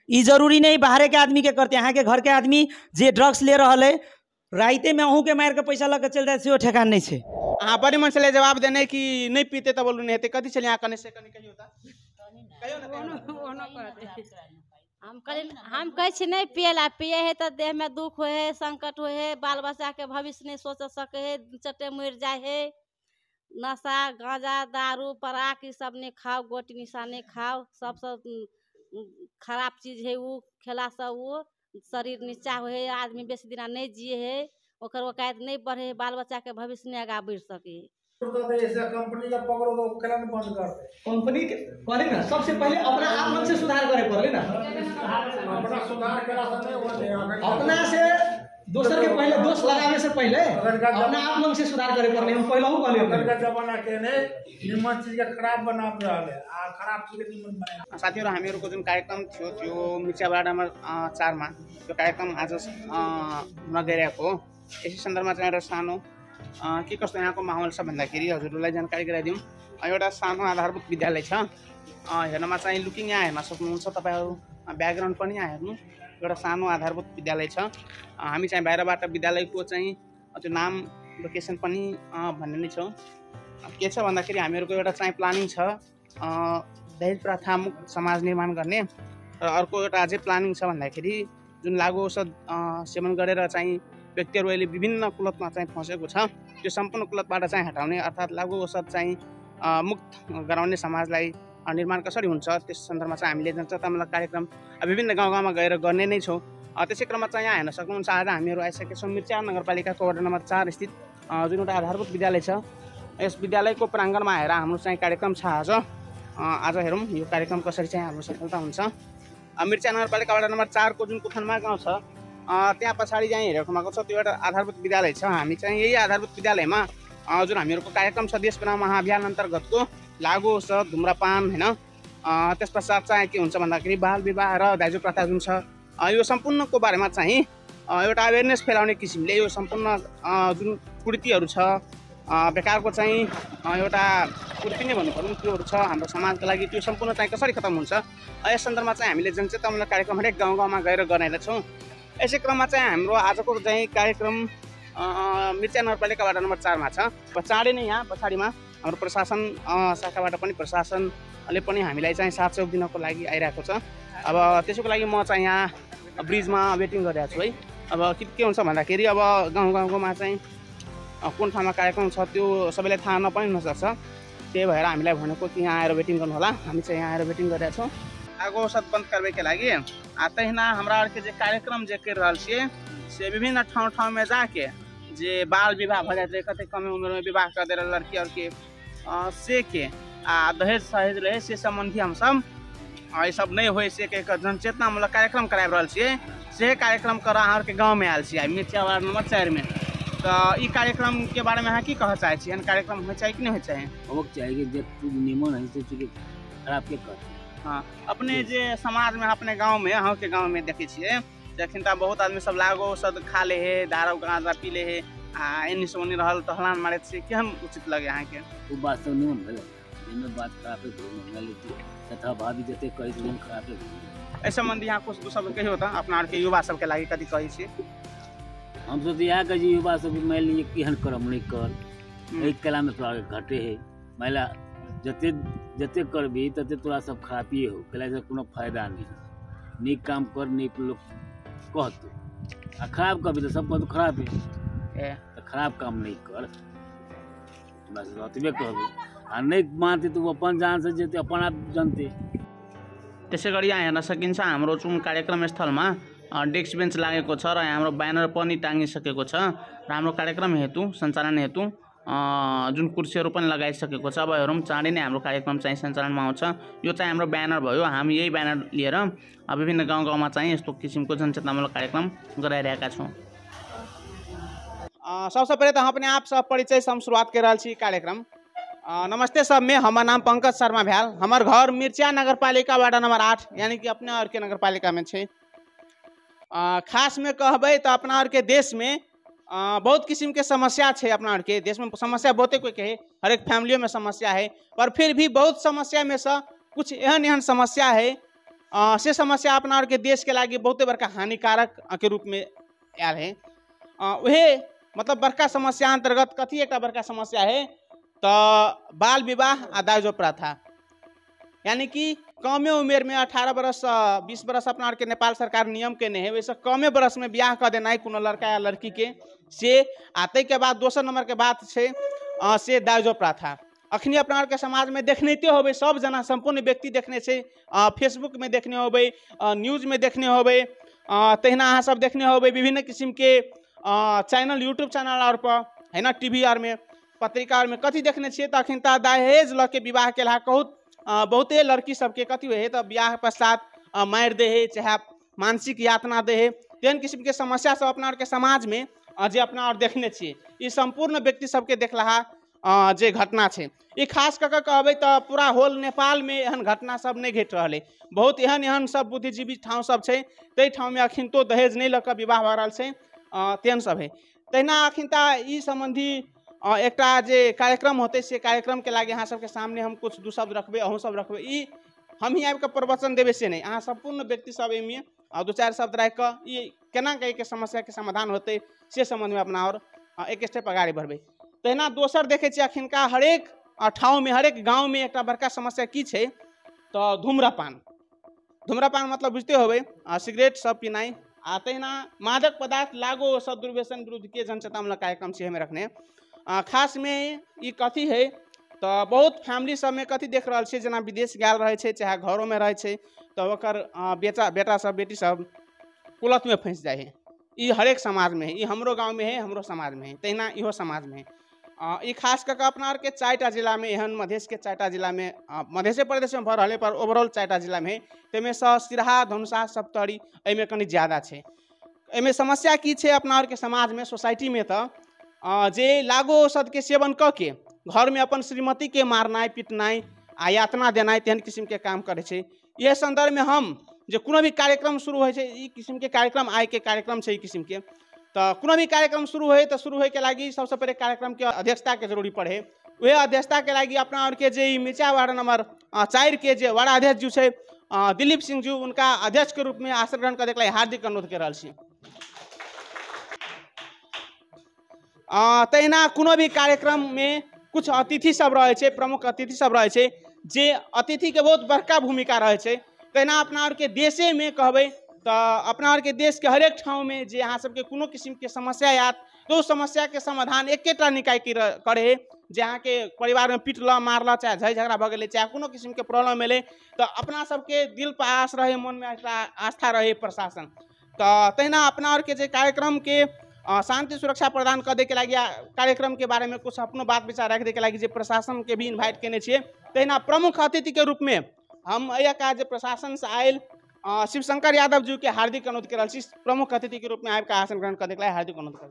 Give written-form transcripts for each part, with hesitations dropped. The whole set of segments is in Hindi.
ई जरूरी नहीं बाहर के आदमी के करते, यहाँ के घर के आदमी जे ड्रग्स ले रहा है राइते में अहूँ के मार के पैसा लग चल जाए से ठेकान नहीं है। हाँ बड़ी मन चले जवाब देने कि नहीं पीते तो बोलू नहीं कथी चले यहाँ करने से कहीं होता हम कहे नहीं पियला पिए है तो देह में दुख हो है, संकट हो है, बाल बच्चा के भविष्य नहीं सोच सके है, चटे मर जाए है। नशा गांजा दारू पराक ये सब नहीं खाओ, गोटी निशाने खाओ, सब खराब चीज है। वो खेला से वो शरीर नीचा हो है, आदमी बेसी दिन नहीं जिए है, ओकर वकायत नहीं बढ़े, बाल बच्चा के भविष्य नहीं आगा बढ़ सके। कंपनी का पकड़ो तो खेला बंद कर दे। कंपनी के करे ना सबसे पहले अपना आप मन से सुधार करे पड़े ना, अपना सुधार करा से अपना से दोसर के पहले दोष लगाने से पहले अपना आप मन से सुधार करे पड़े। हम पहले हूं कहले जमाना के ने निमन चीज के खराब बना रहले आ खराब चीज के निमन बना। साथीहरु हामीहरुको जुन कार्यक्रम थियो त्यो मिर्चावाडा नम्बर 4 मा त्यो कार्यक्रम आज नगरिएको हो। यसै सन्दर्भमा चाहिँ एउटा सानो के कस्तो यहाँको माहौल छ भन्दाखेरि हजुरहरूलाई जानकारी गराइदिउँ। एउटा सानो आधारभूत विद्यालय छ। हेर्नमा चाहिँ लुकिङ यहाँ हेर्न सक्नुहुन्छ तपाईहरु, ब्याकग्राउन्ड पनि यहाँ हेर्नु। एउटा सानो आधारभूत विद्यालय छ। हामी चाहिँ बाहिरबाट विद्यालयको चाहिँ त्यो नाम लोकेसन पनि भन्ने नै छौँ। के छ भन्दाखेरि हामीहरूको एउटा चाहिँ प्लानिङ छ दहेज प्रथामुक्त समाज निर्माण गर्ने, र अर्को एउटा अझै प्लानिङ छ भन्दाखेरि जुन लागु औषध सेवन गरेर चाहिँ व्यक्तिहरू अहिले विभिन्न कुलतमा चाहिँ फँसेको छ त्यो सम्पूर्ण कुलतबाट चाहिँ हटाउने अर्थात् लागु औषध चाहिँ मुक्त गराउने समाजलाई निर्माण कसरी हुन्छ त्यस सन्दर्भमा चाहिँ हामीले जनचेतनामूलक कार्यक्रम विभिन्न गाउँ गाउँमा गएर गर्ने नै छौँ। त्यसै क्रममा चाहिँ यहाँ हेर्न सक्नुहुन्छ आज हामीहरू आइसकेका छौँ मिर्चा नगरपालिकाको वडा नम्बर 4 स्थित जुन एउटा आधारभूत विद्यालय छ। यस विद्यालयको प्राङ्गणमा आएर हाम्रो चाहिँ कार्यक्रम छ आज हेरौँ यो कार्यक्रम कसरी चाहिँ हाम्रो सफलता हुन्छ। मिर्चा नगरपालिका वडा नम्बर 4 को जुन कुथनमा गाउँ छ त्यहाँ पछाडि चाहिँ हेरेको ठाउँको छ त्यो एउटा आधारभूत विद्यालय छ। हामी चाहिँ यही आधारभूत विद्यालयमा जुन हामीहरूको कार्यक्रम छ देश बनाऊ महाअभियान अन्तर्गतको लागु औषध धुम्रपान होइन त्यस पश्चात चाहिँ के हुन्छ भन्दाखेरि बाल विवाह र दाइजो प्रथा जुन छ यो सम्पूर्णको बारेमा चाहिँ एउटा अवेरनेस फैलाउने किसिमले यो सम्पूर्ण जुन कुरीतिहरू छ बेकारको चाहिँ एउटा कुरीति नै भन्नु पर्यो त्योहरू छ हाम्रो समाजको लागि त्यो सम्पूर्ण चाहिँ कसरी खतम हुन्छ यस सन्दर्भमा चाहिँ हामीले जनचेतनामूलक कार्यक्रम हरेक गाउँ गाउँमा गएर गर्नेछौँ छौँ। यसै क्रममा चाहिँ हाम्रो आजको चाहिँ कार्यक्रम मिर्चा नगरपालिका वडा नम्बर 4 मा छ। चाँडै नै यहाँ पछाडिमा हाम्रो प्रशासन शाखाबाट पनि प्रशासनले पनि हामीलाई चाहिँ साथ सहयोग दिनको लागि आइरहेको छ। अब त्यसको लागि म चाहिँ यहाँ ब्रिजमा वेटिङ गरिरहेको छु है। अब के हुन्छ भन्दाखेरि अब गाउँ गाउँकोमा चाहिँ कुन ठाउँमा कार्यक्रम छ त्यो सबैलाई थाहा नपनि नसक्छ, त्यही भएर हामीलाई भनेको कि यहाँ आएर वेटिङ गर्नु होला। हामी चाहिँ यहाँ आएर वेटिङ गरिरहेको छौँ आगो औषध बंद करबे के लागि। तहिना हमरा आर के जे कार्यक्रम जे कर रहल छियै से विभिन्न ठाउँ में जाके जे बाल विवाह भ जाए कते कम उम्र में विवाह कर दे रहे लड़की और के से के दहेज सहेज रहे से संबंधी हम सब ये सब नहीं हुए से के जनचेतनामूलक कार्यक्रम कराब रहल छियै। से कार्यक्रम कर अहाँ के गाँव में आयल छियै मिर्चा वार्ड नंबर 4 में। तो ई कार्यक्रम के बारे में अहाँ की कह चाहे छियै? कार्यक्रम हो चाहे कि नहीं हो चाहे? होक चाहिए जे निमन है से खराब के कर। हाँ अपने जे समाज में अपने गाँव में अहाँ के गाँव में देखे छियै देखिन त बहुत आदमी सब लागो औषध खा ले है दारू गांजा पी ले है एनी सोनी रहल टहलान मारे से केहन उचित लगे अहाँ के? वो बात तो निमन भेल एमे बात खराब है तथा भाभी जते कहि दिन खराब है। ए संबंधी यहाँ कुछ सब कहियो त अपना आर के युवा सब के लागि कथि कहै छी? हम तो यहाँ के युवा सब मान लीजिए केहन करम नहीं कर एक कला में तोरा घटे है महिला जते जते करबी तते तोरा सब खराबी हो कला से कोनो फायदा नहीं। नीक काम कर नीक लोग कहते आ खराब करबी तो सब तो खराब है तो खराब काम नहीं कर बस रतबे कहबी आ नहीं मानते तो अपन जान से जेते अपन आप जानते। त्यसै गरी यहाँ हेर्न सकिन्छ हाम्रो जुन कार्यक्रम स्थलमा डेस्क बेन्च लागेको छ र हाम्रो ब्यानर पनि टाँगिसकेको छ र हाम्रो कार्यक्रम हेतु सञ्चालन हेतु जुन कुर्सीहरू पनि लगाइसकेको छ। अब हेरौँ चाँडै नै हाम्रो कार्यक्रम चाहिँ सञ्चालनमा आउँछ। यो चाहिँ हाम्रो ब्यानर भयो। हामी यही ब्यानर लिएर विभिन्न गाउँ गाउँमा चाहिँ यस्तो किसिमको जनचेतनामूलक कार्यक्रम गराइरहेका छौँ। सबसे पहले तो हम अपने आप सब परिचय से हम शुरुआत कर रहा कार्यक्रम। नमस्ते सब, मैं हमारा नाम पंकज शर्मा भ्याल। हमार घर मिर्चा नगरपालिका वार्ड नंबर 8 यानी कि अपने और के नगरपालिका में छे। खास में कहबे तो अपना और के देश में बहुत किस्म के समस्या है। अपना और के देश में समस्या बहुते कोई कहे हर एक फैमिलियों में समस्या है, पर फिर भी बहुत समस्या में से कुछ एहन एहन समस्या है से समस्या अपना और के देश के लागी बहुते बड़का हानिकारक के रूप में आयल है। वह मतलब बड़का समस्या अंतर्गत कथी एक बड़का समस्या है तो बाल विवाह आ दाइजो प्रथा, यानी कि कमे उम्र में 18 बरस 20 बरस अपना के नेपाल सरकार नियम के नहीं है, वैसे कमे बरस में ब्याह कर देना है कोनो लड़का या लड़की के से आते के बाद दोसर नंबर के बात से दाइजो प्रथा अखनी अपना के समाज में देखते होबे, सब जना संपूर्ण व्यक्ति देखने से फेसबुक में देखने होबे, न्यूज में देखने होबे, तहिना अहाँ सब देखने होबे विभिन्न किस्म के चैनल यूट्यूब चैनल और पर है ना, टीवी और में पत्रिका और में कथी देखने छे तो अखन दहेज ल के विवाह के ला बहुते लड़की सबके कथी है तो ब्याह पश्चात मार दे है चाहे मानसिक यातना दे है, तेहन किस्म के समस्या सब अपना के समाज में जे अपना और देखने छे। ई संपूर्ण व्यक्ति सबके देखला जे घटना है ये खास कऽ कहबै तो पूरा होल नेपाल में एहन घटना सब नहीं घट रहा है। बहुत एहन सब बुद्धिजीवी ठाव सब है तै ठाव में अखन तो दहेज नहीं लऽ विवाह भऽ रहल छै तेहन सब है। तहिना अखन ई संबंधी एकटा जे कार्यक्रम होते से कार्यक्रम के लागे अहाँ सबके सामने हम कुछ दू शब्द रखबे, अहूँ सब रखबे। ई हम ही आबि कऽ प्रवचन देवे से नहीं, अहाँ संपूर्ण व्यक्ति सब एहिमे दू चार शब्द रख कऽ ई केना के समस्या के समाधान होते से संबंध में अपना और एक स्टेप आगे बढ़बे। तहिना दोसर देखे छियै अखिनका हरेक ठाव में हरेक गाँव में एक बड़का समस्या की छै तो धूम्रपान मतलब बुझते होबे सिगरेट सब पिनाई आ तहिना मादक पदार्थ लागू सदुर्व्यसन विरुद्ध के जनचेतनामूलक कार्यक्रम से हमें रखने खास में ई कथी है तो बहुत फैमिली सब में कथी देख रहा है जना विदेश गल रहे छै चाहे घरों में रहे छै तो ओकर बेटा सब बेटी सब कुलत में फंस जाए है। ई हरेक समाज में है, ई हमरो गाँव में है, हमरो समाज में है, तहिना इहो समाज में है। ई खास करके अपना के 4टा जिला में एहन मधेश के 4टा जिला में मध्य प्रदेश में भर रहे पर ओवरऑल 4टा जिला में तेमें से सिरहा धनुषा सप्तरी एहिमे कनी ज्यादा है। एहिमे समस्या की है अपना के समाज में सोसाइटी में तो जे लागू औषध के सेवन क के घर में अपन श्रीमती के मारनाई पिटनाई आ यातना देनाई तेहन किस्म के काम करे छै। यह संदर्भ में हम जो कोनो भी कार्यक्रम शुरू हो किस्म के कार्यक्रम आय के कार्यक्रम है किस्म के तो कोनो भी कार्यक्रम शुरू हो तो शुरू हो के लागी सबसे पहले कार्यक्रम के अध्यक्षता के जरूरी पड़े। वह अध्यक्षता के लागी अपना और के जे मिर्चा वार्ड नंबर 4 के जे वार्ड अध्यक्ष जो है दिलीप सिंह जी उनका अध्यक्ष के रूप में आसन ग्रहण करे के लिए हार्दिक अनुरोध कर रहा छी। तहिना कोनो भी कार्यक्रम में कुछ अतिथि सब रहे छे, प्रमुख अतिथि सब रहे छे जे अतिथि के बहुत बड़का भूमिका रहे छे। तहिना अपना और के देशे में कहबै तो अपना और के देश के हरेक ठाव में जे अहाँ सबके कोनो किस्म के समस्या आयत तो समस्या के समाधान एकेटा निकाय के करे जे अहाँ के परिवार में पिटल मारल चाहे झै झगड़ा भ गेलै चाहे कोनो किस्म के प्रॉब्लम मिले तो अपना सबके दिल पर आस रहे, मन में आस्था रहे प्रशासन। तो तहिना अपना और के जे कार्यक्रम के शांति सुरक्षा प्रदान कर दे के लगी कार्यक्रम के बारे में कुछ अपनो बात विचार रख दे के लगी जे प्रशासन के भी इन्वाइट केने छिए। तहिना प्रमुख अतिथि के रूप में हम अयका जे प्रशासन से आयल शिवशंकर यादव जी के हार्दिक अनुरोध कर रही प्रमुख अतिथि के रूप में आबि आसन ग्रहण करे के लिए हार्दिक अनुरोध कर।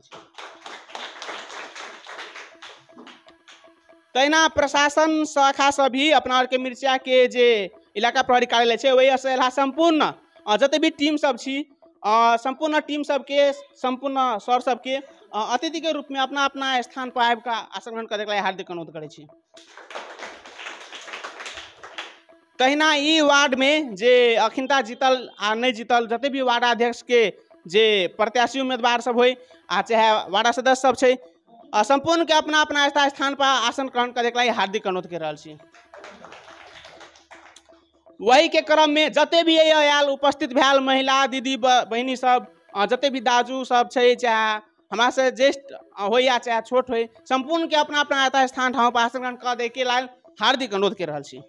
तहिना प्रशासन शाखा से भी अपना के मिर्चा के जे इलाका प्रहरी कार्यालय है वही से संपूर्ण जते भी टीम सब छी संपूर्ण टीम सबके संपूर्ण सर सबके अतिथि के रूप में अपना अपना स्थान पर आबि आसन ग्रहण करे के लिए हार्दिक अनुरोध करे छी। तहिना ई वार्ड में जे अखिनता जीतल आ नहीं जीतल जते भी वार्ड अध्यक्ष के जे प्रत्याशी उम्मीदवार सब हो चाहे वार्ड सदस्य सब छै संपूर्ण के अपना अपना स्थान पर आसन ग्रहण करे के लिए हार्दिक अनुरोध कर रहा छी। वही के क्रम में जते भी आयल उपस्थित भैल महिला दीदी बहनी सब जते भी दाजू सब छै चाहे हमरा से ज्येष्ठ हो या चाहे छोट हो संपूर्ण के अपना अपना स्थान ठाव पर आसन ग्रहण कर दे के लिए हार्दिक अनुरोध कर रहा छी।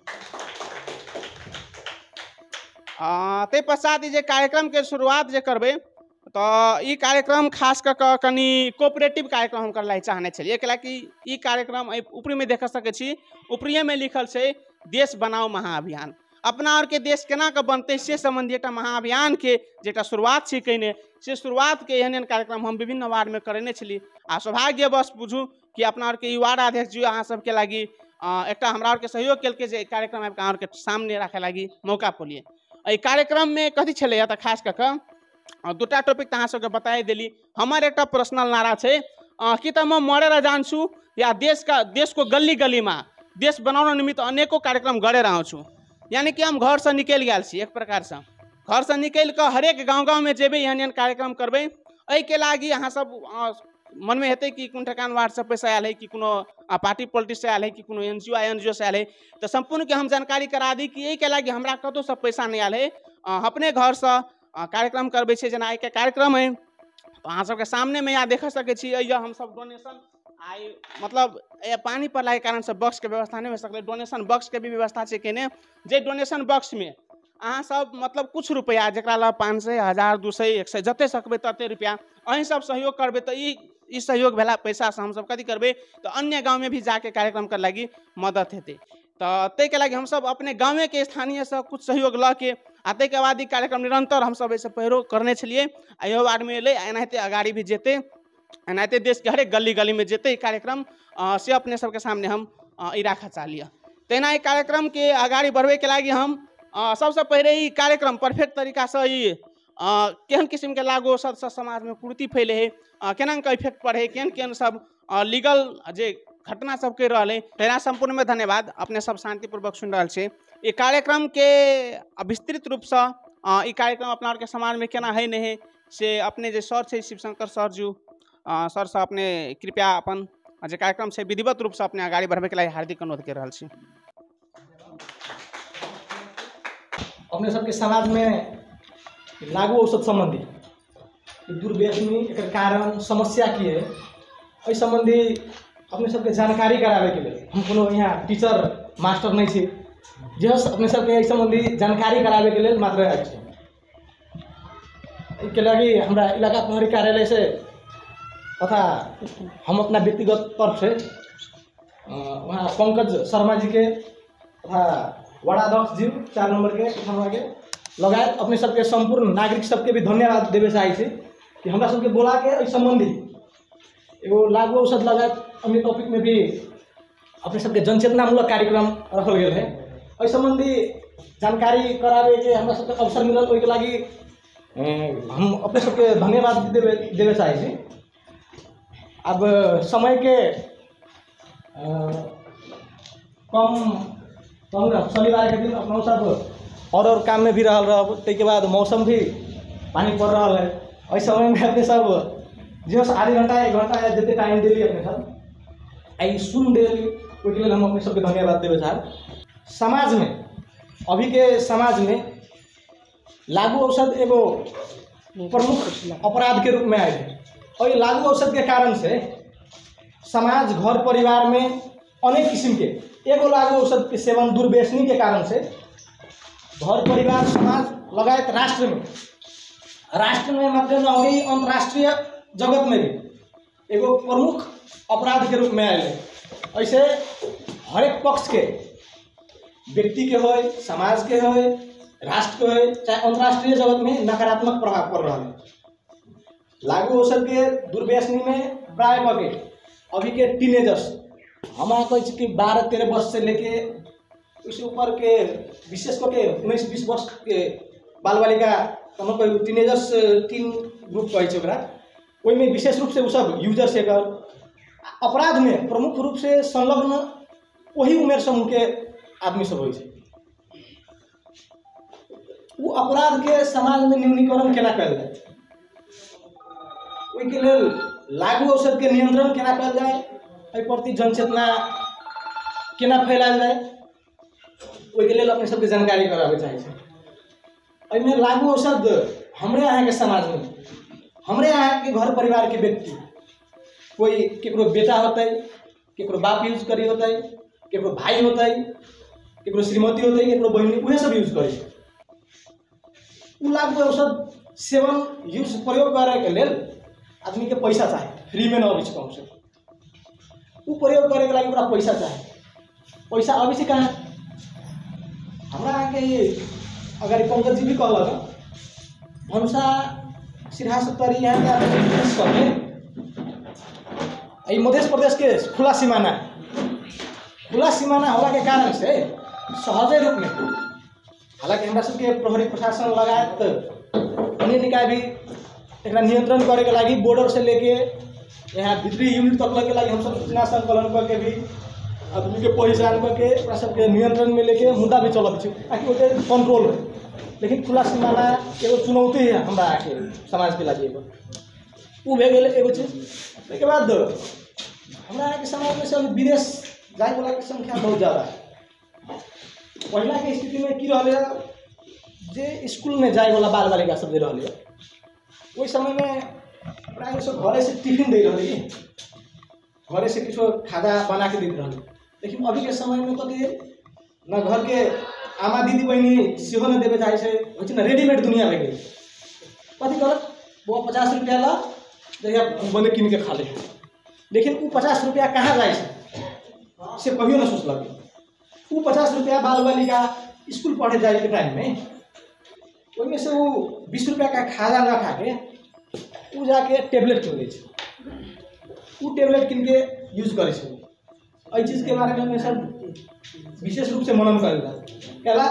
ते पश्चात जे कार्यक्रम के शुरुआत जे करबे तो ई कार्यक्रम खास कर कनी कोऑपरेटिव कार्यक्रम हम करला चाहने छलिए कि ई कार्यक्रम ऊपरी में देख सके छी ऊपरी में लिखल छै देश बनाओ महाअभियान। अपना और के देश केना के बनते से संबंधी एक महाअभियान के जेटा शुरुआत छी कने से शुरुआत के एहन कार्यक्रम हम विभिन्न वार्ड में करने छली आ सौभाग्यवश बुझू कि अपना और के ई वार्ड अध्यक्ष जी अहाँ सबके लागी एक हमरा और के सहयोग के जे कार्यक्रम अहाँ और के सामने रखे लागी मौका पलिए। एहि कार्यक्रम में कथी छलै तो खास कऽ दूटा टॉपिक अहाँ सबके बताए देली। हमर एक पर्सनल नारा छै कि तो मैं मरे जान्छु या देश को गली गली में देश बनाने निमित्त अनेकों कार्यक्रम गड़े रहा छूँ। यानी कि हम घर से निकल गए छी, एक प्रकार से घर से निकल कर हरेक गाँव में जेबे एहन एहन कार्यक्रम करबे। एहि के लागी अहाँ सब मन में हेतै कि कोन ठेकान वार्ड से पैसा आयल है, कि कोनो पार्टी पॉलिटिक्स से आयल है, कि कोनो एनजीओ से आयल है, तो संपूर्ण के हम जानकारी करा दी कि एहि के लागी हमरा कतौ से पैसा नहीं आयल है। अपने घर से कार्यक्रम करबे छै, जेना आइ के कार्यक्रम है तो अहाँ सबके सामने में यहाँ देख सकै छी। हम सब डोनेशन आई मतलब पानी पड़ला के कारण से बॉक्स के व्यवस्था नहीं हो सकले, डोनेशन बॉक्स के भी व्यवस्था छै केने, जे डोनेशन बॉक्स में अहाँ सब मतलब कुछ रुपया जकरा ला 500 1000 200 100 जते सकबै तते रुपया अहीं सब सहयोग करबै तो ई सहयोग भेला पैसा से हम सब कथी करबै तो अन्य गांव में भी जाके कार्यक्रम कर लागी मदद हेतै। तो तै के लागी हम सब अपने गाँव के स्थानीय से कुछ सहयोग ल के आ तै के बाद ई कार्यक्रम निरंतर हम सब ऐसे पहिरो करने छलिए। इहो बार में एलै, एनाहिते अगाड़ी भी जेतै, एनाहिते देश के हरेक गली गली में जेतै कार्यक्रम से अपने सबके सामने हम ई राखा चाहलिए। तेना ई कार्यक्रम के अगाड़ी बढ़बे के लागी हम सबसे पहले ई कार्यक्रम परफेक्ट तरीका से ई केहन किस्म के लागू औषध समाज में कुर्ती फैले है, केना के इफेक्ट पड़े है, केहन केहन सब लीगल जे घटना सब कर रहा है। तेना संपूर्ण में धन्यवाद, अपने सब शांतिपूर्वक सुन रहा है। ये कार्यक्रम के विस्तृत रूप से ई कार्यक्रम अपना के समाज में केना है नहीं है से अपने जे सर है शिवशंकर सर जी सर से अपने कृपया अपन जे कार्यक्रम से विधिवत रूप से अपने आगाड़ी बढ़बे के लिए हार्दिक अनुरोध कर रहा छी। अपने सबके समाज में लागू औषध संबंधी दुर्व्यसनी एक कारण समस्या की है, इस संबंधी अपने सबके जानकारी करावे के लिए हम कोनो यहाँ टीचर मास्टर नहीं छे, जस अपने सबके इस संबंधी जानकारी करावे के लिए मात्र आए छे। इसके लगी हमरा इलाका प्रहरी कार्यालय से तथा हम अपना व्यक्तिगत तरफ से वहाँ पंकज शर्मा जी के तथा वार्डाध्यक्ष जी 4 नंबर के लगायत अपने सबके संपूर्ण नागरिक सबके भी धन्यवाद देवे चाहे छे कि हमरा सबके बोला के इस संबंधी एगो लागू औषध लगायत अन्य टॉपिक में भी अपने सबके जनचेतनामूलक कार्यक्रम रखल गेल है। इस संबंधी जानकारी करावे के हमरा सबके अवसर मिलल, ओहि के लागी हम अपने सबके धन्यवाद देवे चाहे छे। अब समय के कम शनिवार के दिन अपना सब और काम में भी रहब, तै के बाद मौसम भी पानी पड़ रहा है। इस समय में अपने सब जो आधे घंटा 1 घंटा जितने टाइम दिली अपने सब आई सुन दिली, ओहि लेल हम अपने सबके धन्यवाद देवे चाहब। समाज में अभी के समाज में लागू औषध एगो प्रमुख अपराध के रूप में आए है, और लागू औषध के कारण से समाज घर परिवार में अनेक किस्म के एगो लागू औषध के सेवन दुर्व्यसनी के कारण से घर परिवार समाज लगायत राष्ट्र में मात्र नही अंतर्राष्ट्रीय जगत में भी एगो प्रमुख अपराध के रूप में आए है। ऐसे हरेक पक्ष के व्यक्ति के हो, समाज के हो, राष्ट्र के हो, चाहे अंतर्राष्ट्रीय जगत में नकारात्मक प्रभाव पड़ रहा है। लागू औषध के दुर्व्यसनी में प्राय के अभी के टीनेजर्स हमारा कह कि 12-13 वर्ष से लेके उसके ऊपर के विशेष करके 19-20 वर्ष के बाल बालिका कोई टीनेजर्स टीन ग्रुप कहे ओहि में विशेष रूप से वो सब यूजर से अपराध में प्रमुख रूप से संलग्न वही उम्र समूह के आदमी सब हो। वो अपराध के समाज में न्यूनीकरण केना कल जाए, ओहि के लेल लागू औषध के नियंत्रण केना कल जाए, एहि प्रति जनचेतना केना फैलाल जाए, ओहि के लेल अपने सबके जानकारी करावे चाहे छे। एहिमे लागू औषध हमरे यहाँ के समाज में हमरे यहाँ के घर परिवार के व्यक्ति कोई केकरो बेटा होता है, केकरो बाप यूज करी होता है, केकरो भाई होता है, केकरो श्रीमती होता है, केकरो बहनी उहे सब यूज करे। उ लागू औषध सेवन यूज प्रयोग करे के लेल आदमी के पैसा चाहे, फ्री में न अभी कम से उ प्रयोग करे के लागि ओकरा पैसा चाहे। पैसा अभी से कहाँ हमरा के अगर पंकज जी भी कहल भनसा सिरहा 70 यहाँ के मध्य प्रदेश के खुला सीमाना होला के कारण से सहजे रूप में, हालांकि हमरा सबके प्रहरी प्रशासन लगायत अन्य निकाय भी एक नियंत्रण करे के लागि बॉर्डर से लेके यहाँ भीतरी यूनिट तक लगे लगी हम सब सूचना संकलन करके भी आदमी के पहचान करके ओकरा सबके नियंत्रण में लेके मुद्दा भी चलत छै ताकि ओते कंट्रोल रहे। लेकिन खुला सीमाना एगो चुनौती है हमरा आके समाज के लागी एगो उ भे गेल एगो चीज। ताहि के बाद हमरा आके समाज में से विदेश जाए वाला के संख्या बहुत ज़्यादा है। पहला के स्थिति में की रहले जे स्कूल में जाए वाला बाल बालिका सब जे रहले ओहि समय में प्राय सब घरे से टिफिन दे रहले, घरे से किछो खाजा बना के देते रहले। लेकिन अभी के समय में कथी न घर के आमा दीदी बहनी सेहो न देवे चाहे छै न, रेडीमेड दुनिया में गई। कथी करत वो 50 रुपया ला जगह बने किन के खा ले। लेकिन वो 50 रुपया कहाँ जाए से कभियो न सोचलक। वो 50 रुपया बाल बालिका स्कूल पढ़े जाए के टाइम में उसमें से वो 20 रुपया का खाजा न खा के वो जाके टेबलेट किन लै छै। वो टेबलेट किन के यूज करे छै। एहि चीज के बारे में हमें सब विशेष रूप से मनन करेला कहला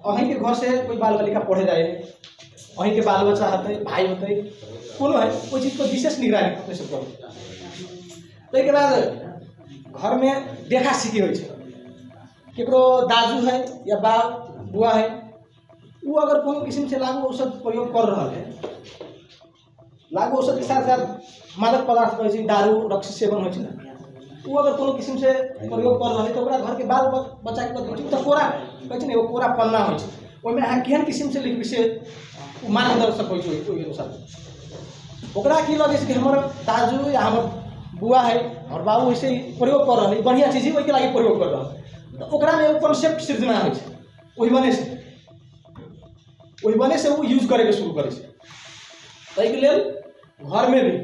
अहीं के घर से कोई बाल बालिका पढ़े जाए, अहीं के बाल बच्चा होते भाई होते कोनो है कोई चीज को विशेष निगरानी अपने सब करू। ताहि के बाद घर में देखा सीखी हो केकरो दाजू है या बाप बुआ है वो अगर कोनो किस्म से लागू औषध प्रयोग कर रहा है, लागू औषध के साथ साथ मादक पदार्थ कहै छै दारू रक्सी सेवन होइ छै वो अगर कोनो किस्म से प्रयोग कर रहा है तो ओकरा घर के बाल बच्चा के कथी तो कोरा कहै छै ने एगो कोरा पन्ना होइ छै ओहिमे अहाँ केहन किस्म से लिखबै से मार्गदर्शक होइ छै ओहि अनुसार। ओकरा की लगे छै कि हमर दाजू या हमर बुआ है और बाबू ऐसे ही प्रयोग कर रहा है बढ़िया चीज ही ओहि के लागि प्रयोग कर रहा है तो ओकरा में एगो कॉन्सेप्ट सृजना होइ छै ओहि बने से वो यूज करे के शुरू करे छै। ताहि के लेल घर में भी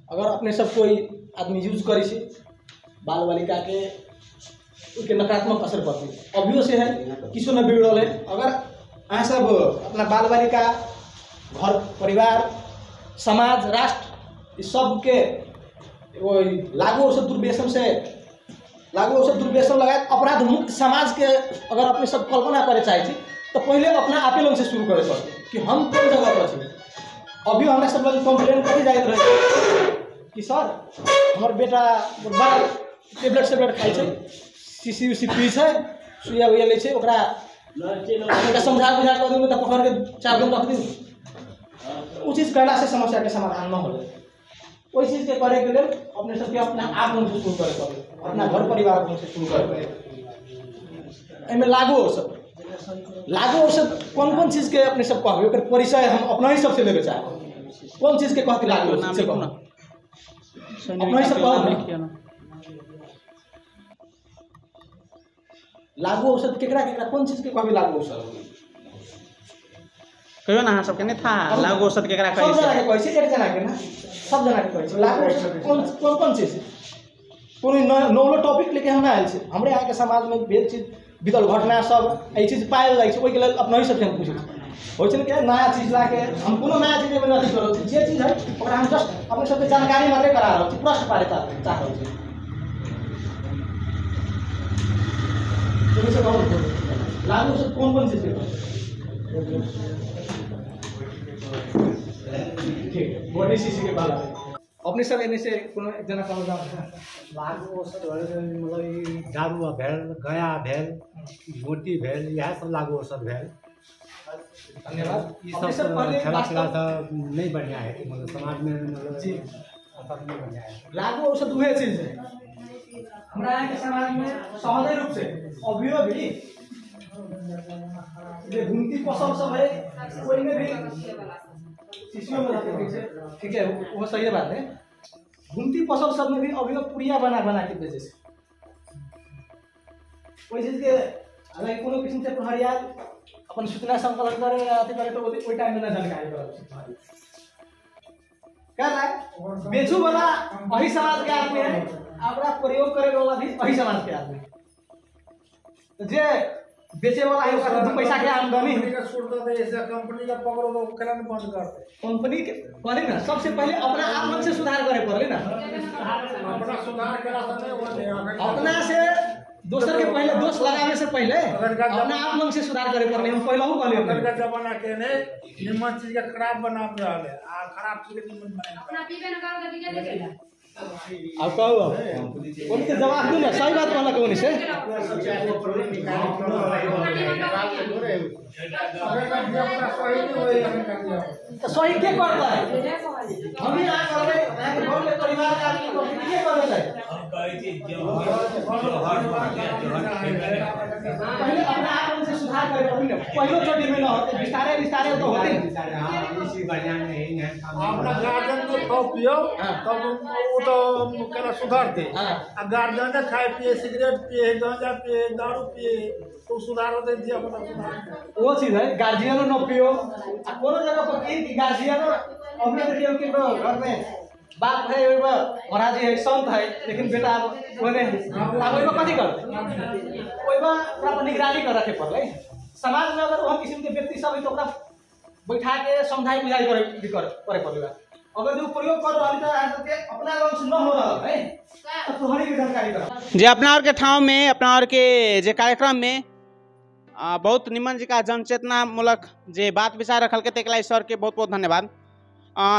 अगर अपने सब कोई आदमी यूज करे छै बाल बालिका के उसके नकारात्मक असर पड़ते अभियो से है किसो न बिगड़ल है। अगर अहाँ सब अपना बाल बालिका घर परिवार समाज राष्ट्र इस सब के लागू औषध दुर्व्यसन लगायत अपराध मुक्त समाज के अगर अपने सब कल्पना करे चाहे छी तो पहले अपना आपे लोग से शुरू करे पड़ते कि हम कौन जगह पर छी। अभी हमरा सब लोग कंप्लेन करे जाइत रहे कि सर हमार बेटा बाल टेबलेट सेबलेट खाइ छै शीशी उसी पी छै सुइया उइया लै छै ओकरा समझा बुझा कर दूँ तो पकड़ के 4 दिन रख दी। वो चीज़ कहला से समस्या के समाधान न हो। वही चीज़ के करे के लिए अपने सबके अपना आप से शुरू करे पड़े, अपना घर परिवार से शुरू करे। एहिमे लागू औषध कौन कौन चीज़ के अपने सब कहबे ओकर परिचय हम अपना ही सबसे लेबे चाहे कौन चीज़ के कहते लागू औषध से कहना अपना ही सब कहना लागू औषध केकरा केकरा कौन चीज़ के कहबे लागू औषध कहियो ना अहाँ सबके नहीं था लागू औषध केकरा कहै छै। सब जना के कहै छै एक जना के ना सब जना के कहै छै लागू औषध कौन कौन चीज कोनो नौलो टॉपिक लेके हम आयल छै हमरे यहाँ के समाज में भेद चीज बीतल घटना सब एहि चीज पायल जाइ छै ओहि के लेल अपना ही सबसे हम पूछै छी होइ छै ने कि नया चीज लाके हम कोनो नया चीज में नहीं करल छी जे चीज है ओकरा हम जस्ट अपने सबके जानकारी मात्रे करा रहल छी प्रश्न पारिता चाह रहल छी। लागू औषध कौन कौन चीज के ठीक बॉडी शीशी के बाला अपने सब एने से कोनो एक जना कहल जाओ लागू औषध मतलब दारू भेल गया भेल मोती भेल इएह सब लागू औषध भेल। धन्यवाद। ई सब खेला नहीं बढ़िया है मतलब समाज में मतलब असर नहीं बढ़िया है। लागू औषध वह चीज है हमरा यहाँ के समाज में सहज रूप से अभियो भी ये घूमती पसंद सब है कोई में भी शिशुओं में ठीक है वो सही बात है। घूमती पसंद सब में भी अभियो पुड़िया बना के बेचे से कोई चीज के अगर कोनो किस्म से प्रहरिया अपन सूचना संकलन करे या अथी करे तो ओई टाइम में ना जानकारी करब क्या है बेचू वाला वही समाज के आदमी है अपना प्रयोग करे वाला भी वही समाज के आदमी तो जे बेचे वाला है उसका 2 पैसा के आमदनी का छोड़ दो ऐसे कंपनी का पकड़ो तो कलन बंद कर दे कंपनी के करे ना सबसे पहले अपना आप मन से सुधार करे पड़े ना अपना सुधार करा सकते अपना से दोसर के पहले दोष लगाने से पहले अपना आप मन से सुधार करे पड़े हम पहले हूं कहले अगर का जमाना के ने निमन चीज के खराब बना रहा है आ खराब चीज के निमन बना अपना पीबे न करो तो बिके देखेला अब कहू उन्हीं से जवाब दू ना, सही बात कहला उन्हीं से। तो सही के करता है हम ही आ करबे घर में परिवार का आदमी को के करबे पहले अपना आप से सुधार करे पहले पहलो चोटी में न होते विस्तारे विस्तारे तो होते इसी बढ़िया नहीं है अपना गार्जियन को खाओ पियो तब वो तो केना सुधरते। आ गार्जियन खाए पिए सिगरेट पिए गांजा पिए दारू पिए तो सुधार होते दिया मतलब सुधार वो चीज है गार्जियन न पियो आ कोनो जगह पर कि गार्जियन अपने देखियो कि घर में बाप है ओइबा महाराज है संत है लेकिन बेटा ओने अब ओइबा कथि करते ओइबा पूरा निगरानी कर रखे पड़ले। समाज में अगर हम किसी के व्यक्ति सब है तो ओकरा बैठा के समझाई बुझाई करे पड़ेगा। अगर जो प्रयोग कर रहा है आज के अपना गांव से न हो रहा है तो तुम्हारी भी जानकारी कर जे अपना और के ठाव में अपना और के जे कार्यक्रम में बहुत निमन जी का जनचेतना मूलक जे बात विचार रखल के तेकला सर के बहुत बहुत धन्यवाद।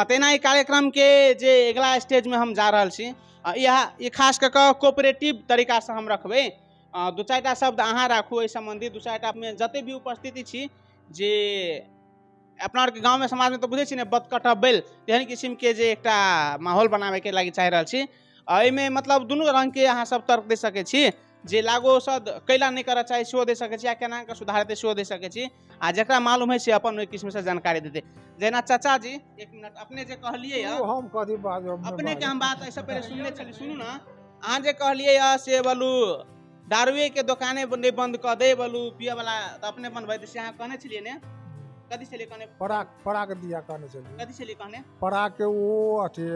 तेना ई कार्यक्रम के जे अगला स्टेज में हम जा रहा छी ये खास कर कोऑपरेटिव तरीका से हम रखबे। दू चारिटा शब्द अहाँ राखू एहि संबंधी दू चारिटा में जते भी उपस्थिति छी जे अपना और के गाँव में समाज में तो बुझे छी ने बदकटबैल एहन किस्म के जे एकटा माहौल बनावे के लागी चाह रहा छी। एहिमे मतलब दुनू रंग के अहाँ सब तर्क दे सके छी जे लागू सद कैला नहीं करना चाहिए सेहो दे सके छी आ केना के सुधारते सेहो दे सके छी आ जकरा मालूम है से अपन ओहि किस्म से जानकारी देते। जेना चाचा जी एक मिनट अपने जे कहलिए हम कथी बात अपने के हम बात ऐसा पहले सुनले छली सुनू ना अहाँ जे कहलिए से बोलू दारुए के दुकाने नहीं बंद कर दे बोलू पिए वाला तो अपने बनबै से अहाँ कहने छलिए ने कथी छलिए कहने पराक दिया कहने चलिए कथी छलिए कहने पराक के वो अथी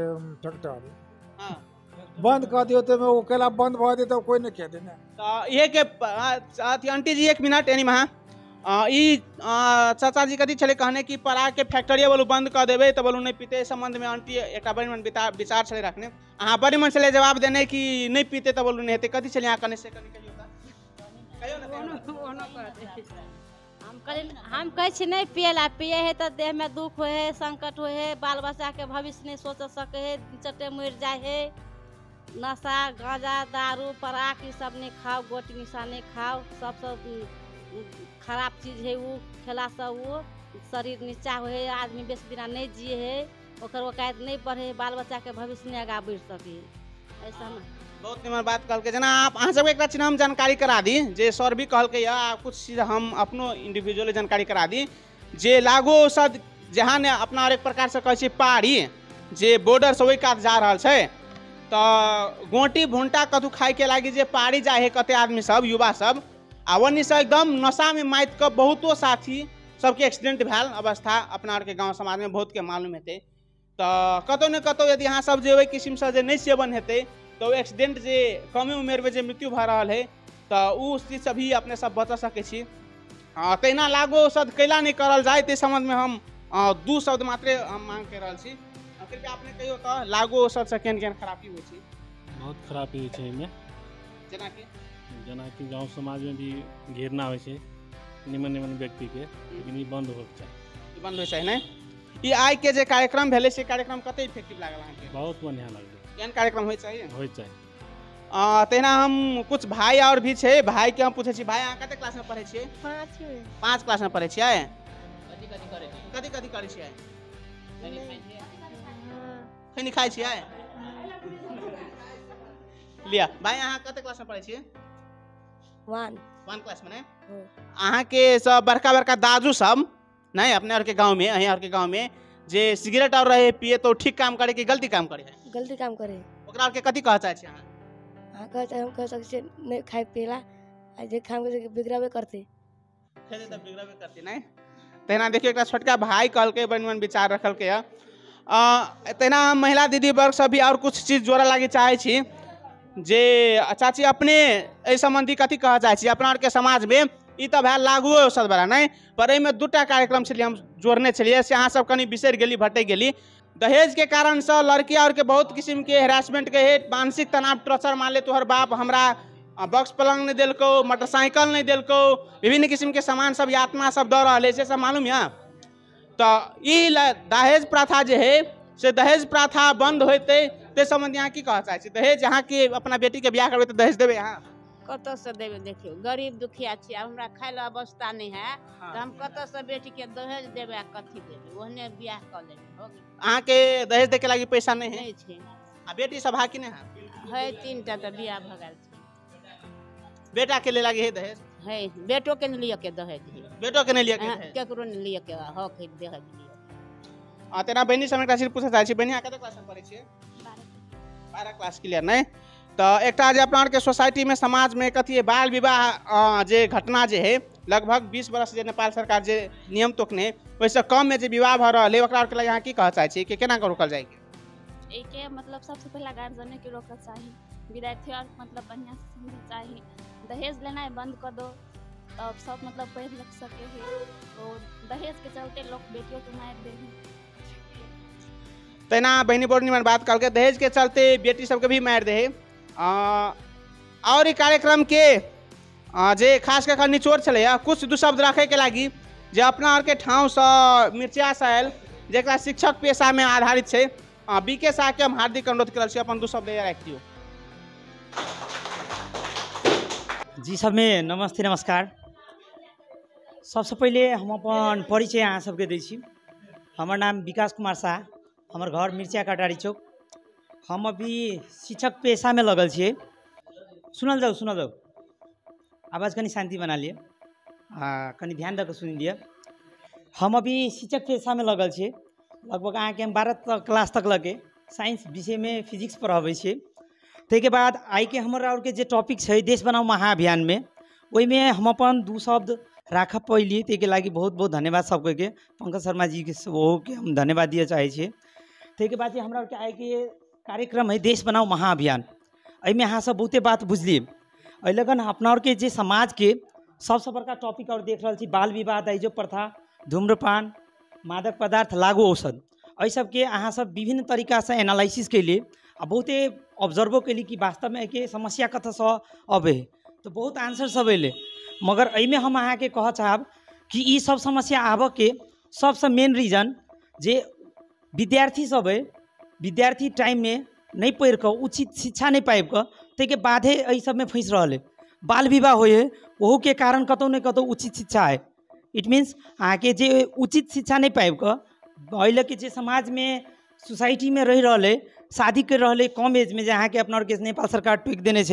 ट्रैक्टर हां बंद कर दियो तो मैं वो केला बंद भ दे तो कोई नहीं कहते ना। तो ये के अथी आंटी जी एक मिनट एनी महा ई चाचा जी कथी छले कहने कि पराग के फैक्ट्री बोलू बंद कर देबे तो बोलू नहीं पीते संबंध में आंटी एक बड़ी मन विचार छले रखने अहाँ बड़ी मन छले जवाब देने कि नहीं पीते तो बोलू नहीं हेते कथी छले अहाँ कहने से कहियो हम कहे छी नहीं पियला पिए है तो देह में दुख होए है संकट होए है बाल बच्चा के भविष्य नहीं सोच सके है चटे मर जाए है। नशा गांजा दारू पराक ये सब नहीं खाओ गोटी निशा नहीं खाओ सब खराब चीज है वो खेला सब वो शरीर नीचा हुए आदमी बेसी दिना नहीं जिए है ओकर वकायत नहीं बढ़े बाल बच्चा के भविष्य नहीं आगा बढ़ सके ऐसा ना बहुत निमन बात कहल के जना आप अहाँ सबके एक चीज हम जानकारी करा दी जे सर भी कहल के कुछ चीज हम अपनो इंडिविजुअल जानकारी करा दी जे लागू औषध जहाँ ने अपना और एक प्रकार से कहे पहाड़ी जे बॉर्डर से ओहि कात जा रहा है तो गोटी भुंटा कतु खाए के लागी जे पहाड़ी जाए है कते आदमी सब युवा सब आ वनी से एकदम नशा में माइत के बहुतो साथी सबके एक्सीडेंट भेल अवस्था अपना और के गाँव समाज में बहुत के मालूम हेते। तो कतौ न कतौ यदि अहाँ सब जे ओहि किस्म से जे नहीं सेवन हेते तो एक्सीडेंट जे कमे उम्र में जे मृत्यु भ रहा है तो उस चीज से भी अपने सब बच सके छी। तहिना लागू औषध कैला नहीं करल जाए ते संबंध में हम दू शब्द मात्रे हम मांग कर रहा छी। कृपया अपने कहियो तो लागू औषध से केन केन खराबी होइ छै बहुत खराबी होइ छै एहिमे जेना कि गाँव समाज में भी घेरना होइ छै निमन निमन व्यक्ति के लेकिन ई बंद होके चाही बंद होइ छै ने। ई आइ के जे कार्यक्रम भेले से कार्यक्रम कते इफेक्टिव लागल अहाँ के बहुत बढ़िया लागल केहन कार्यक्रम होइ छै तहिना हम कुछ भाई और भी छै भाई के हम पूछे छी भाई अहाँ कते क्लास में पढ़े छियै 5 क्लास में पढ़े छियै कथी कथी करै छियै खैनी खाइ छियै लिया भाई अहाँ कते क्लास में पढ़े छियै 1 क्लास में ने अहाँ के सब बड़का बड़का दादू सब नहीं अपने और के गांव में अहीं और के गांव में जे सिगरेट और रहे पिए तो ठीक काम करे कि गलती काम करे है गलती काम करे ओकरा और के कथी कह चाहे छी अहाँ कहते हम कह सके छी नहीं खाए पिएला आ जे काम के बिगड़ावे करते खेले त बिगड़ावे करते नहीं। तहिना देखियो एकटा छोटका भाई कहल के बन विचार रखल के तहिना हम महिला दीदी वर्ग सब भी और कुछ चीज जोड़ा लागी चाहे छी जे चाची अपने ए संबंधी कथी कह चाहे छी अपना और के समाज में ई तो भैल लागू औषध वाला नहीं पर एहिमे दूटा कार्यक्रम छलिए हम जोड़ने छलिए से अहाँ सब कनी बिसरि गेली भटक गेली। दहेज के कारण से लड़की और के बहुत किस्म के हेरासमेंट के है मानसिक तनाव टॉर्चर मान ले तोहर बाप हमरा बॉक्स पलंग नहीं दिलको मोटरसाइकिल नहीं दिलको विभिन्न किस्म के सामान सब यातना सब दे रहा है से सब मालूम है। तो ई दहेज प्रथा जे है से दहेज प्रथा बंद होते ते संबंध यहाँ की कह चाहे छी दहेज यहाँ के अपना बेटी के ब्याह करबे तो दहेज देबे यहाँ कत से देवे देखियो गरीब दुखिया छी हमरा खाय ला अवस्था नहीं है तो हम कत से बेटी के दहेज देवे आ कथी देवे ओहने ब्याह कर लेबे हो गेल अहाँ के दहेज दे के लागी पैसा नहीं है नहीं छे आ बेटी सब हाकी नहीं है है 3टा तो ब्याह भ गेल छे बेटा के ले लागी है दहेज है बेटो के लिए के दहेज है बेटो के नहीं लिया के केकरो ने लिए के हक है दहेज लिए तेना बहनी समय राशि पूछे चाहे छी बहनी अहाँ कते क्लास में पढ़े छियै 12 क्लास क्लियर नहीं तो एक अपना के सोसाइटी में समाज में कथी बाल विवाह जे घटना जे है लगभग 20 वर्ष जे नेपाल सरकार जे नियम तोकने वैसे कम में जे विवाह भ रहा है ओकरा के यहाँ की कह चाहे छी कि केना के रोकल जाएगी एके मतलब सबसे पहला गार्जियन के रोकल चाहिए विद्यार्थी और मतलब बढ़िया से समझ चाहिए दहेज लेना है बंद कर दो तब सब मतलब पढ़ लिख सके है और दहेज के चलते लोग बेटियों को मार दे हैं तेना बहनी बोर्ड में बात करके दहेज के चलते बेटी सबके भी मार दे और ई कार्यक्रम के जे खास कर निचोड़ चले कुछ दू शब्द रखे के लगी जे अपना और के ठाव से मिर्चा से आयल जरा शिक्षक पेशा में आधारित है बीके शाह के हम हार्दिक अनुरोध कर अपन दू शब्द राख दियो जी सब में नमस्ते नमस्कार सबसे पहले हम अपन परिचय अहाँ सबके दै छी हमर नाम विकास कुमार शाह हमर घर मिर्चा कटारी चौक हम अभी शिक्षक पेशा में लगल छे सुनल जाओ आवाज़ कनी शांति बना लिए कनी ध्यान दे सुन लिए हम अभी शिक्षक पेशा में लगल छे लगभग अहाँ के हम 12 क्लास तक लगे साइंस विषय में फिजिक्स पढ़ाबे छे तेके बाद आई के हमर और के जे टॉपिक है देश बनाओ महाअभियान में वही में हम अपन 2 शब्द राखब पहले तेके लागी बहुत बहुत धन्यवाद सबके के पंकज शर्मा जी के वो के हम धन्यवाद दिए चाहे छे तेके बाद जे हमरा के आई के कार्यक्रम है देश बनाओ महाअभियान में अहाँ सब बहुते बात बुझलिए अ लगन अपना और के जे समाज के सबसे बड़का टॉपिक और देख रहा छी बाल विवाह दहेज प्रथा धूम्रपान मादक पदार्थ लागू औषध अ सब के अहाँ सब विभिन्न तरीका से एनालिसिस के लिए बहुते ऑब्जर्व के लिए कि वास्तव में के समस्या कत से अबे तो बहुत आंसर सब अले मगर में हम अहाँ के कह चाहब कि ई सब समस्या आब के सबसे मेन रीजन जे विद्यार्थी सब है विद्यार्थी टाइम में नहीं पढ़ कर उचित शिक्षा नहीं पाइब कर ते बाधे यही सब में फंस रहा है बाल विवाह हो वहू के कारण कतौ न कतौ उचित शिक्षा है इट मीन्स अहाँ के जे उचित शिक्षा नहीं पाइब कर अल के जे समाज में सोसाइटी में रह रहा शादी कर रहा कम एज में जहाँ के अपना के नेपाल सरकार टोक देने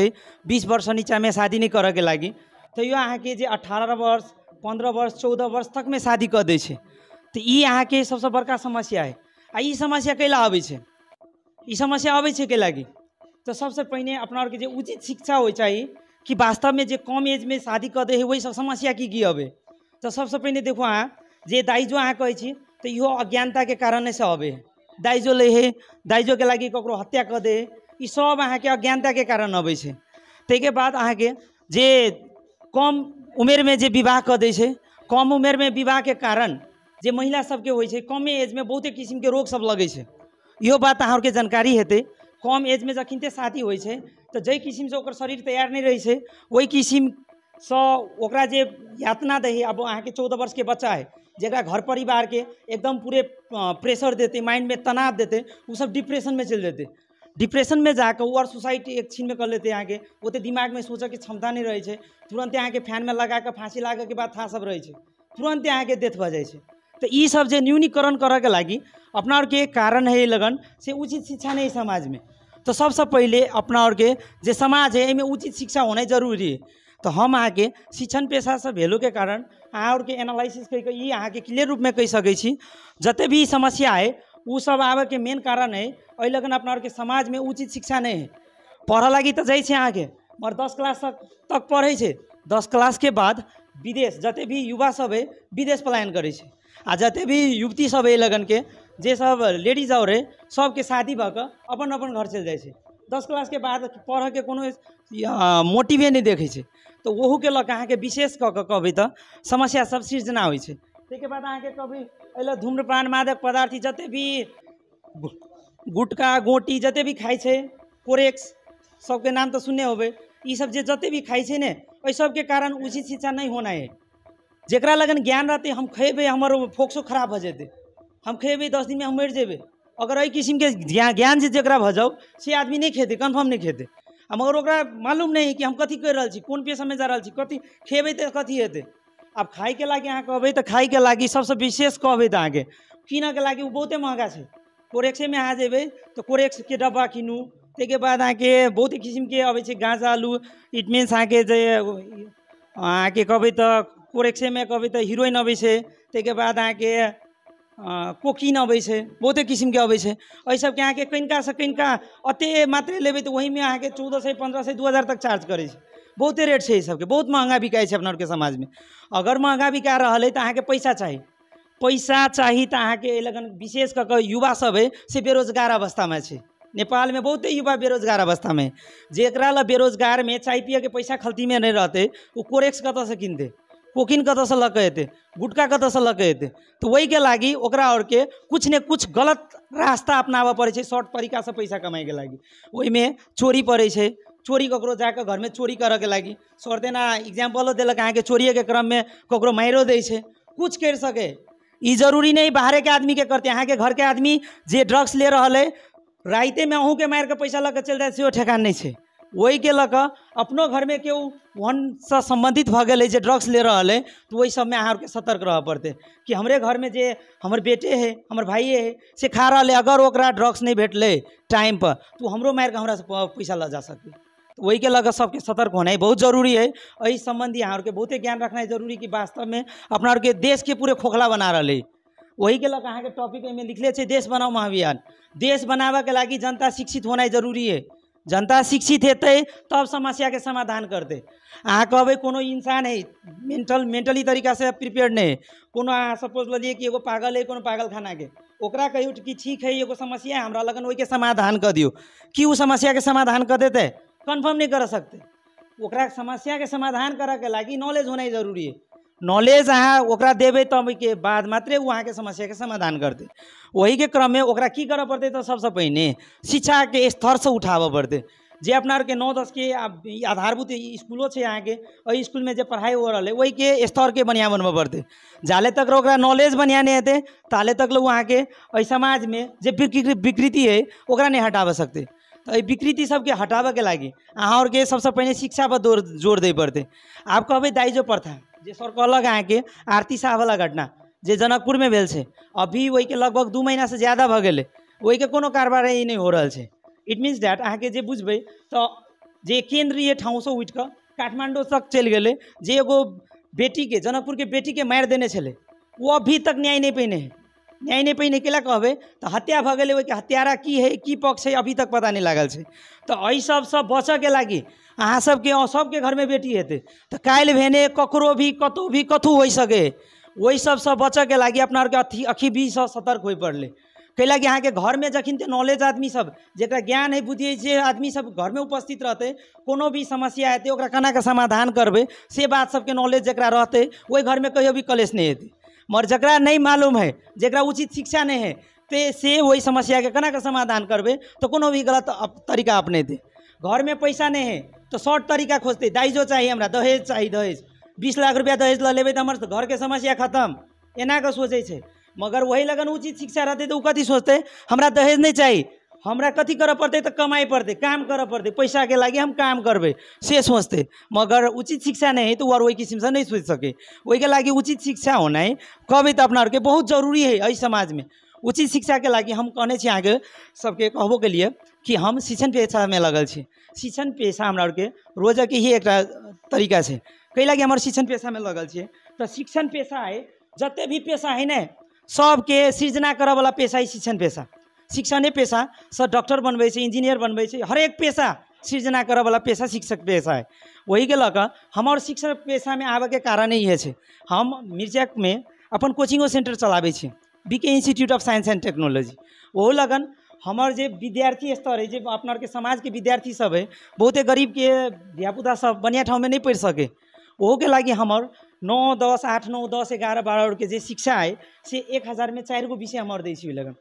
20 वर्ष नीचा में शादी नहीं करे के लगी तैयो अहाँ के जे 18 वर्ष 15 वर्ष 14 वर्ष तक में शादी कर दे तो ये अहाँ के सबसे बड़का समस्या है आ ई समस्या कैला आवे छे ई समस्या आवे छे के लागी तो सबसे पहले अपना और के जे उचित शिक्षा हो चाहिए कि वास्तव में जे कम एज में शादी कर दे वही सब समस्या की अबे तो सबसे पहले देखो अहाँ जे दाइजो अहाँ कहे छी तो इहो अज्ञानता के कारण से अबे दाइजो ले है दाइजो के लागी ककरो हत्या कर दे ई सब अहाँ के अज्ञानता के कारण अबे छे तेके बाद अहाँ के जे कम उम्र में जे विवाह कर दे छे कम उम्र में विवाह के कारण जे महिला सबके होइ छै कम एज में बहुते किस्म के रोग सब लगे छै इहो बात अहाँ के जानकारी हेतै कम एज में जखनते शादी होइ छै तो जै किस्म से ओकर शरीर तैयार नहीं रहे छै वही किस्म से ओकरा जे यातना दे अब अहाँ के 14 वर्ष के बच्चा है जरा घर परिवार के एकदम पूरे प्रेशर देते माइंड में तनाव देते वो सब डिप्रेशन में चल देते डिप्रेशन में जाकर वो और सुसाइड एक छीन में कर लेते यहाँ के वो तो दिमाग में सोचे की क्षमता नहीं रहे छै तुरंत यहाँ के फैन में लगा के फांसी लागे के बाद था सब रहे छै तुरंत यहाँ के डेथ भ जाए छै तो ये सब जे न्यूनीकरण करे के लागी अपना और के कारण है लगन से उचित शिक्षा नहीं समाज में तो सबसे पहले अपना और के जे समाज है इनमें उचित शिक्षा होना जरूरी है तो हम अहाँ के शिक्षण पेशा से भेलो के कारण अहाँ और के एनालिसिस करके ये अहाँ के क्लियर रूप में कह सकै छी जते भी समस्या है वो सब आवे के मेन कारण है अ लगन अपना और के समाज में उचित शिक्षा नहीं है पढ़ लगी तो जाइ अहाँ के मगर 10 क्लास तक पढ़े छै 10 क्लास के बाद विदेश जते भी युवा सब है विदेश पलायन करे छै आ जते भी युवती सब है लगन के जे सब लेडीज और है सबके शादी भऽ कऽ अपन अपन घर चल जाइ छै 10 क्लास के बाद पढ़ के कोनो मोटिवे नहीं देखे छै तो वहू के लऽ अहाँ के विशेष कऽ कहबै तऽ समस्या सब सृजना होइ छै ताहिके बाद अहाँ के कहबै एहिला धूम्रपान मादक पदार्थ जते भी गुटका गोटी जते भी खाइ छै कोरेक्स सबके नाम तो सुनने होबै ई सब जे जते भी खाइ छै ने ओहि सबके कारण उचित शिक्षा नहीं होना है जेकरा लगन ज्ञान रहते हम खेबे हमर फोक्सो खराब हो जेते हम खेबे 10 दिन में हम मर जेबे अगर एहि किस्म के ज्ञान जे जकरा भ जाओ से आदमी नहीं खेते, कन्फर्म नहीं खेते। आ मगर ओकरा मालूम नहीं कि हम कथी कर रहल छी, कोन पेशा में जा रहल छी, कथी खेबै तऽ कथी हेतै। अब खाई के लागी अहाँ कहबै तऽ खाई के लागी सबसे विशेष कहबै तऽ अहाँके कीनऽ के लागी बहुते महंगा छै। कोरेक्से में अहाँ जेबै तऽ कोरेक्स के डब्बा कीनू, ताहिके बाद अहाँके बहुते किस्म के अबै छै गाँजा आलू, इट मीन्स अहाँके जे अहाँके कहबै तऽ कोरेक्से में कहबै तऽ हीरोइन अबै छै, ताहिके बाद अहाँके कोकीन अबै छै, बहुते किस्म के अबै छै। एहि सबके अहाँके कनिका से कनिका अते मात्रे लेबै तऽ वही में अहाँके 1400 1500 2000 तक चार्ज करै छै। बहुते रेट छै ई सबके, बहुत महंगा बिकाइ छै अपना आरके समाज में। अगर महंगा बिका रहल है तऽ अहाँके पैसा चाही, पैसा चाही तऽ अहाँके लगन विशेष कऽ कऽ युवा सब है से बेरोजगार अवस्था में छै। नेपाल में बहुते युवा बेरोजगार अवस्था में, जेकरा ला बेरोजगार में चाय पिए के पैसा खल्ती में नहीं रहते, वो कोरेक्स कतऽ से किनते, कोकिन कतऽ से लऽ अयतै, गुटखा कतऽ से लऽ अयतै। तो वही के लागी ओकरा और के कुछ ने कुछ गलत रास्ता अपनाबऽ पड़े छै, शॉर्ट तरीका से पैसा कमाए के लागी। ओहि में चोरी पड़े छै, चोरी ककरो जाकर घर में चोरी करे के लागी सर ना एग्जाम्पलो दिलक अहाँके चोरिए के क्रम में ककरो मारियो दै छै, कुछ कर सके। ई जरूरी नहीं बाहरे के आदमी के करते, अहाँके घर के आदमी जे ड्रग्स ले रहा है राइते में अहूँ के मार के पैसा लऽ चल जाए से ठेकान नहीं है। वही के लऽ अपनो घर में केओ वन से संबंधित भ गए जे ड्रग्स ले रहा है तो वही सब में अहाँ के सतर्क रह पड़ते कि हमरे घर में जे हमर बेटे है हमर भाइये है से खा रहा है, अगर ओकरा ड्रग्स नहीं भेटले टाइम पर तो हमरो मार के हमरा से पैसा ला जा सके। तो वही के लगा सबके सतर्क होना बहुत जरूरी है। यही संबंधी यहाँ के बहुते ज्ञान रखना है जरूरी कि वास्तव में अपना के देश के पूरे खोखला बना रहे। वही के लगा अहाँ के टॉपिक में लिखले छे देश बनाओ महाअभियान। देश बनावे के लागी जनता शिक्षित होना जरूरी है। जनता शिक्षित हेतै तब समस्या के समाधान करते। अहाँ कहबै कोनो इंसान है मेंटली तरीका से प्रिपेयर्ड नहीं, कोनो अहाँ सपोज लीजिए कि एगो पागल है कोनो पागल खाना के, ओकरा कहियो कि ठीक है एगो समस्या है हमरा लगन वही के समाधान कर दियो, कि वो समस्या के समाधान कर देते कन्फर्म नहीं कर सकते। ओकरा समस्या के समाधान करे के लागी नॉलेज होना जरूरी है। नॉलेज अहाँ ओकरा देबै तब के बाद मात्रे वो अहाँ के समस्या के समाधान करते। वही के क्रम में ओकरा की करे पड़ते तो सबसे पहले शिक्षा के स्तर से उठाबऽ पड़ते। जे अपना के 9-10 के आधारभूत स्कूलों है यहाँ के स्कूल में जो पढ़ाई हो रहा है वही के स्तर के बढ़िया बनबऽ पड़ते। जाले तक ओकरा नॉलेज बढ़िया नहीं हेतै ताले तक लोग वहाँ के समाज में जो विकृति है ओकरा नहीं हटाबऽ सकते। तो विकृति सबके हटाबऽ के लागी अहाँ और के सबसे पहले शिक्षा पर जोर दे पड़ते। आप कहबै दाइजो प्रथा जे सर कहलक अहाँ के आरती शाह वाला घटना जे जनकपुर में भेल छै, अभी वही के लगभग 2 महीना से ज़्यादा भ गेलै, वही के कोनो कारबार नहीं हो रहा है। इट मीन्स दैट अहाँ के जे बुझबै तो जे केंद्रीय ठाउँ से उठ कर काठमांडू तक चल गए, जे एगो बेटी के जनकपुर के बेटी के मार देने छे वो अभी तक न्याय नहीं पेने है। न्याय नहीं पेने के कहबे तो हत्या भ गए, वही हत्यारा की है की पक्ष है अभी तक पता नहीं लागल है। तो यही सब बचऽ के लागी अहाँ सबके घर में बेटी हेतै तो काल्हि भेने ककरो भी कतौ भी कथू हो सके। वही सब बचऽ के लागी अपना के अखी भी सतर्क हो पड़ले। कई लागी अहाँ के घर में जखन नॉलेज आदमी सब जरा ज्ञान है बुद्धि है जे आदमी सब घर में उपस्थित रहते, कोनो भी समस्या हेतै ओकरा केना के समाधान करबे से बात सबके नॉलेज जरा रहते वही घर में कहियो भी कलेश नहीं हेतै। मगर जरा नहीं मालूम है जरा उचित शिक्षा नहीं है ते से वही समस्या के केना के समाधान करबे तो कोनो भी गलत तरीका अपनेते। घर में पैसा नहीं है तो शॉर्ट तरीका खोजते, दाइजो चाहिए हमरा दहेज चाहिए, दहेज 20 लाख रुपया दहेज ला लेबै तो हमर घर के समस्या खत्म एना के सोचे छे। मगर वही लगन उचित शिक्षा रहते तो कथी सोचते हमरा दहेज नहीं चाहिए, हमरा कथी करे पड़ते तो कमाई पड़ते, काम करे पड़ते, पैसा के लागी हम काम करबे से सोचते। मगर उचित शिक्षा नहीं है तो वो वही किस्म से नहीं सोच सके। वही के लागी उचित शिक्षा होना है कहबे तो अपना के बहुत जरूरी है। एहि समाज में उचित शिक्षा के लागी हम कहने छी आगे सबके कहबो के लिए कि हम शिक्षण पेशा में लगल छी। शिक्षण पेशा हमरा के रोज के ही एक तरीका से कई लागी हमारे शिक्षण पेशा में लगल छे। तो शिक्षण पेशा है जते भी पेशा है न सबके सृजना करे वाला पेशा है शिक्षण पेशा। शिक्षणे पेशा सब डॉक्टर बनबै छै, इंजीनियर बनबै छै, हर एक पेशा सृजना करे वाला पेशा शिक्षक पेशा है। वही के लऽ हमार शिक्षक पेशा में आबे के कारण ही है हम मिर्जा में अपन कोचिंगो सेंटर चलाबै छी, BK institute of science and technology. वो लगन हमार जे विद्यार्थी स्तर है जे अपना के समाज के विद्यार्थी सब है बहुते गरीब के धियापुता सब बढ़िया ठाव में नहीं पढ़ सके, वो के लागी हमार 9, 10, 8, 9, 10, 11, 12 के जे शिक्षा है से 1000 में 4 गो विषय हमार दै छी लगन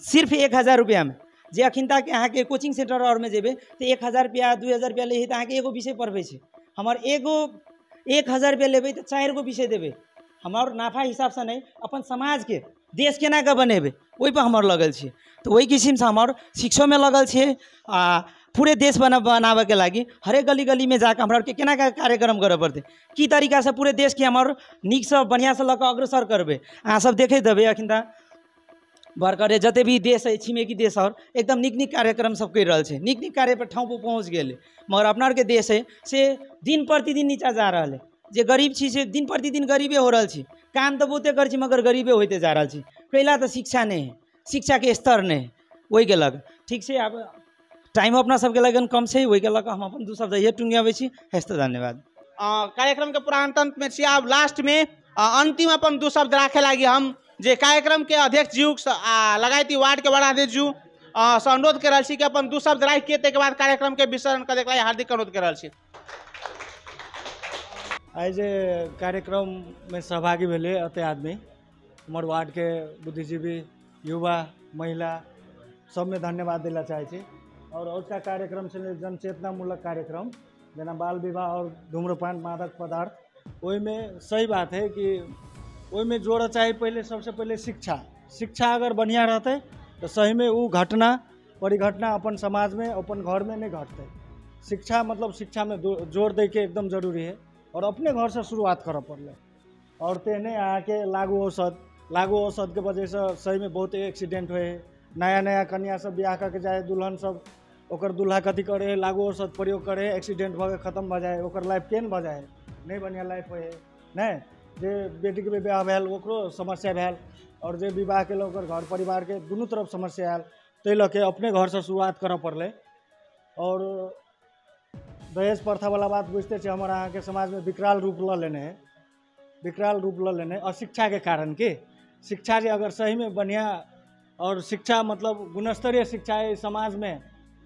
सिर्फ 1000 रुपया में। जे अखिन तक अहाँ के कोचिंग सेंटर और में जेबे तो 1000 रुपया 2000 रुपया ले तो अहाँ के एगो विषय पढ़बे छै। हमार एगो 1000 रुपया लेबे तो 4 गो विषय देबे। हमार नाफा हिसाब से नहीं अपन समाज के देश केना के बनेबे ओहि पर हमर लगल छी। तो वही किस्म से हमर शिक्षो में लगल छी आ पूरे देश बनावे के लागी हरेक गली गली में जाकर हमरा केना के कार्यक्रम करे पड़ते, की तरीका से पूरे देश के हमर नीक से बढ़िया से लऽ अग्रसर करबे। अहाँ सब देखे देबे अखन बरकरे जते भी देश है छिमेकी देश और एकदम नीक नीक कार्यक्रम सब कर रहा है, नीक नीक कार्य पर ठाव पर पहुँच गए। मगर अपना के देश है से दिन प्रतिदिन नीचा जा रहा है। जे गरीब छी से दिन प्रतिदिन गरीबे हो रहा छी, काम तो बहुते कर छी मगर गरीबे होते जा रहा छी। पहला तो शिक्षा नहीं है, शिक्षा के स्तर नहीं है, वही के लग ठीक से। अब टाइम अपना सबके लगन कम से वही के लग हम अपन दू शब्द ये टुंगियाबे छी। हेस्ते धन्यवाद। कार्यक्रम के पूरा अंत में छी, अब लास्ट में अंतिम अपन दू शब्द राखे लागी हम जे कार्यक्रम के अध्यक्ष जी लगायती वार्ड के बड़ा अध्यक्ष जी से अनुरोध कर रहा छी कि अपन दू शब्द राख के तक बाद कार्यक्रम के विस्तरण करे के हार्दिक अनुरोध कर रहा छी। आइ जे कार्यक्रम में सहभागी भेले अते आदमी हमर वार्ड के बुद्धिजीवी युवा महिला सब में धन्यवाद दिला चाहे छी। और उसका कार्यक्रम से जनचेतनामूलक कार्यक्रम जना बाल विवाह और धूम्रपान मादक पदार्थ ओहि में सही बात है कि ओहि में जोड़ चाहे पहले सबसे पहले शिक्षा अगर बढ़िया रहते तो सही में वो घटना परिघटना अपन समाज में अपन घर में नहीं घटते। शिक्षा मतलब शिक्षा में जोर दे के एकदम जरूरी है और अपने घर से शुरुआत कर पड़े। और तेने आके लागू औषध के वजह से सही में बहुत एक्सीडेंट हुए। नया नया कन्या सब ब्याह करके जाए दुल्हन सब ओकर दूल्हा कथी करे लागू औषध प्रयोग करे एक्सीडेंट भऽ खत्म भऽ जाए, ओकर लाइफ केहन भऽ जाए, नहीं बढ़िया लाइफ हुए नहीं। जे बेटी के ब्याह भेल ओकरो समस्या भेल और जे विवाह के ओकर घर परिवार के दुनू तरफ समस्या आयल, ताहि लऽ के अपने घर से शुरुआत करऽ पड़ले। और दहेज प्रथा वाला बात बुझते छे हमारा अहाँ के समाज में विकराल रूप ल लेने है, विकराल रूप ल लेने अशिक्षा के कारण के। शिक्षा जे अगर सही में बढ़िया और शिक्षा मतलब गुणस्तरीय शिक्षा है समाज में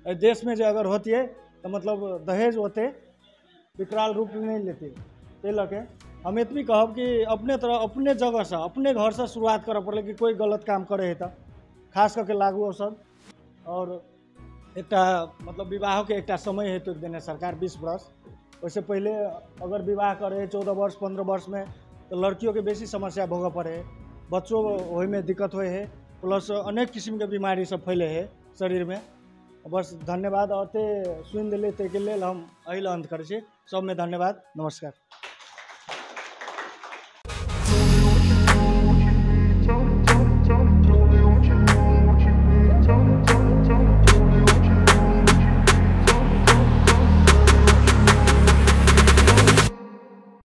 देश में जो अगर होती है तो मतलब दहेज होते विकराल रूप नहीं लेते। ते लके हम इतनी कहब कि अपने तरह अपने जगह से अपने घर से शुरुआत करऽ पड़े कि कोई गलत काम करे है तो खास करके लागू औषध। और एक मतलब विवाह के एक समय हेतु देने सरकार 20 वर्ष, वैसे पहले अगर विवाह करे 14 वर्ष 15 वर्ष में तो लड़कियों के बेसी समस्या भोग पड़े, बच्चों होए में दिक्कत हुए है, प्लस अनेक किस्म के बीमारी सब फैले है शरीर में। बस धन्यवाद। और सुन दिले ते के लेल हम अहिल अंत करे छी। सब में धन्यवाद, नमस्कार।